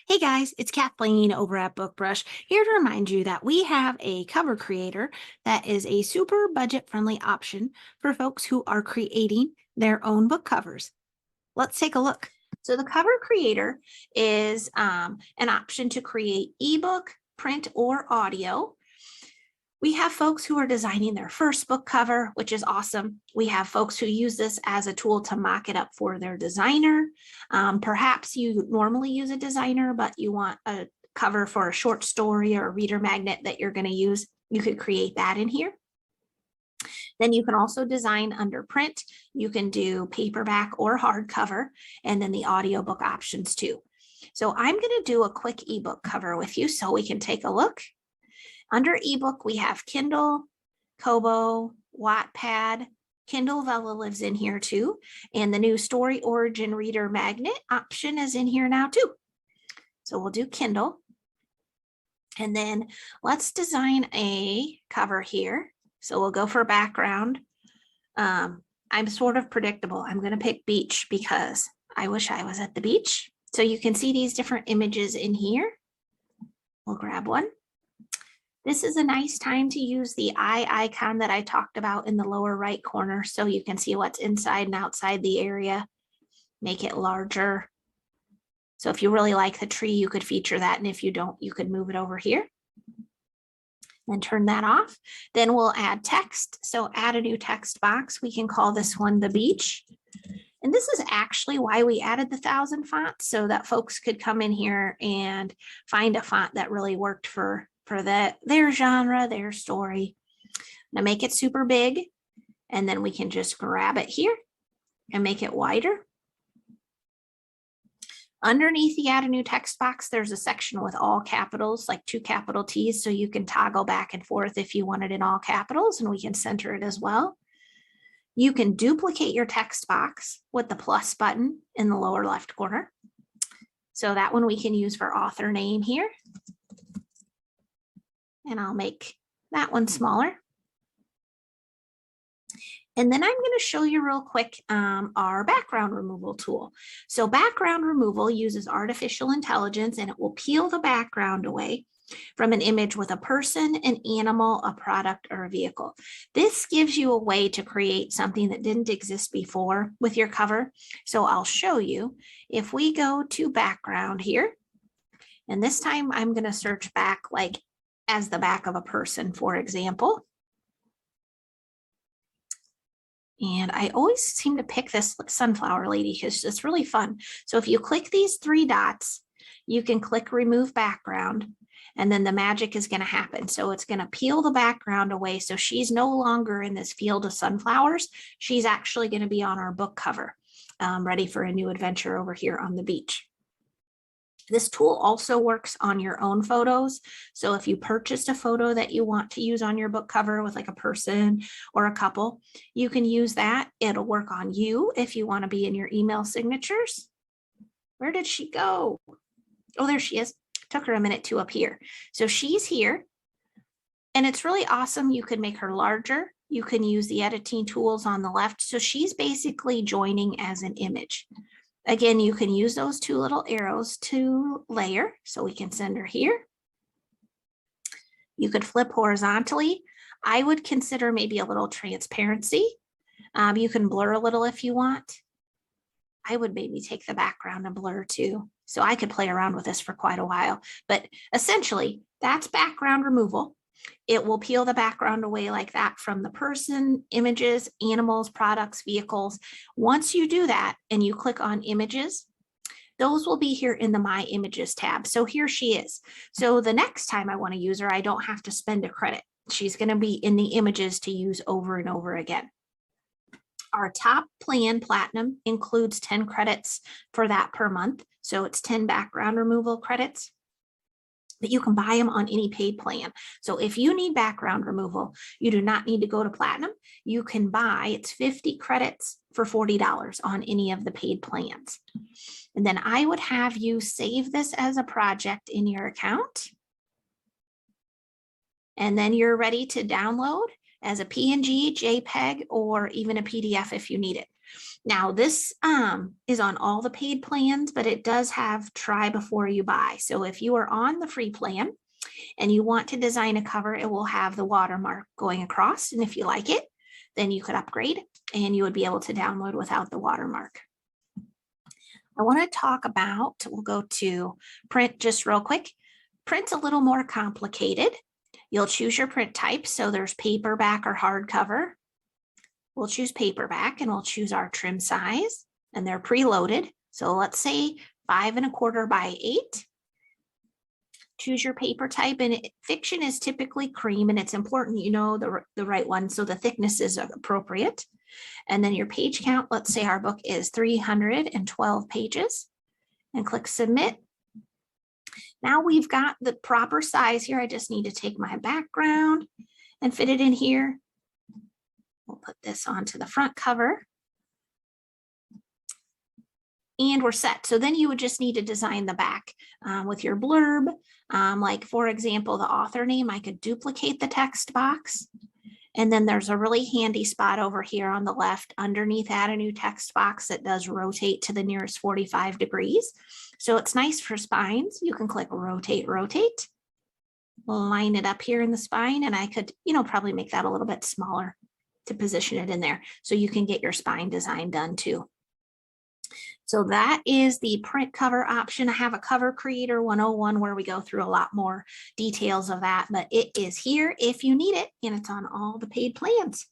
Hey guys, it's Kathleen over at BookBrush, here to remind you that we have a cover creator that is a super budget friendly option for folks who are creating their own book covers. Let's take a look. So the cover creator is an option to create ebook, print, or audio. We have folks who are designing their first book cover, which is awesome. We have folks who use this as a tool to mock it up for their designer. Perhaps you normally use a designer, but you want a cover for a short story or a reader magnet that you're going to use. You could create that in here. Then you can also design under print. You can do paperback or hardcover, and then the audiobook options too. So I'm going to do a quick ebook cover with you so we can take a look. Under ebook, we have Kindle, Kobo, Wattpad. Kindle Vella lives in here too. And the new Story Origin Reader Magnet option is in here now too. So we'll do Kindle. And then let's design a cover here. So we'll go for background. I'm sort of predictable. I'm going to pick beach because I wish I was at the beach. So you can see these different images in here. We'll grab one. This is a nice time to use the eye icon that I talked about in the lower right corner so you can see what's inside and outside the area. Make it larger. So if you really like the tree, you could feature that. And if you don't, you could move it over here. Then turn that off. Then we'll add text. So add a new text box. We can call this one the beach. And this is actually why we added the 1,000 fonts so that folks could come in here and find a font that really worked for their genre, their story. Now make it super big, and then we can just grab it here and make it wider. Underneath the add a new text box, there's a section with all capitals, like 2 capital T's, so you can toggle back and forth if you want it in all capitals, and we can center it as well. You can duplicate your text box with the plus button in the lower left corner. So that one we can use for author name here. And I'll make that one smaller. And then I'm going to show you real quick our background removal tool. So background removal uses artificial intelligence, and it will peel the background away from an image with a person, an animal, a product, or a vehicle. This gives you a way to create something that didn't exist before with your cover. So I'll show you. If we go to background here, and this time I'm going to search back like as the back of a person, for example. And I always seem to pick this sunflower lady because it's really fun. So if you click these 3 dots, you can click remove background, and then the magic is going to happen. So it's going to peel the background away. So she's no longer in this field of sunflowers. She's actually going to be on our book cover, ready for a new adventure over here on the beach. This tool also works on your own photos. So if you purchased a photo that you want to use on your book cover with like a person or a couple, you can use that. It'll work on you if you want to be in your email signatures. Where did she go? Oh, there she is. Took her a minute to appear. So she's here. And it's really awesome. You can make her larger. You can use the editing tools on the left. So she's basically joining as an image. Again, you can use those 2 little arrows to layer. So we can send her here. You could flip horizontally. I would consider maybe a little transparency. You can blur a little if you want. I would maybe take the background and blur too. So I could play around with this for quite a while. But essentially, that's background removal. It will peel the background away like that from the person, images, animals, products, vehicles. Once you do that and you click on images, those will be here in the My Images tab. So here she is. So the next time I want to use her, I don't have to spend a credit. She's going to be in the images to use over and over again. Our top plan, Platinum, includes 10 credits for that per month. So it's 10 background removal credits. But you can buy them on any paid plan. So if you need background removal, you do not need to go to Platinum. You can buy, it's 50 credits for $40 on any of the paid plans. And then I would have you save this as a project in your account. And then you're ready to download as a PNG, JPEG, or even a PDF if you need it. Now this is on all the paid plans, but it does have try before you buy. So if you are on the free plan and you want to design a cover, it will have the watermark going across. And if you like it, then you could upgrade and you would be able to download without the watermark. I want to talk about, we'll go to print just real quick. Print's a little more complicated. You'll choose your print type. So there's paperback or hardcover. We'll choose paperback and we'll choose our trim size, and they're preloaded. So let's say 5 1/4 by 8. Choose your paper type, and fiction is typically cream, and it's important you know the right one so the thickness is appropriate. And then your page count, let's say our book is 312 pages, and click submit. Now we've got the proper size here. I just need to take my background and fit it in here. We'll put this onto the front cover. And we're set. So then you would just need to design the back with your blurb. Like for example, the author name, I could duplicate the text box. And then there's a really handy spot over here on the left underneath add a new text box that does rotate to the nearest 45 degrees. So it's nice for spines. You can click rotate, rotate, line it up here in the spine. And I could, probably make that a little bit smaller to position it in there so you can get your spine design done too. So that is the print cover option. I have a cover creator 101 where we go through a lot more details of that, but it is here if you need it, and it's on all the paid plans.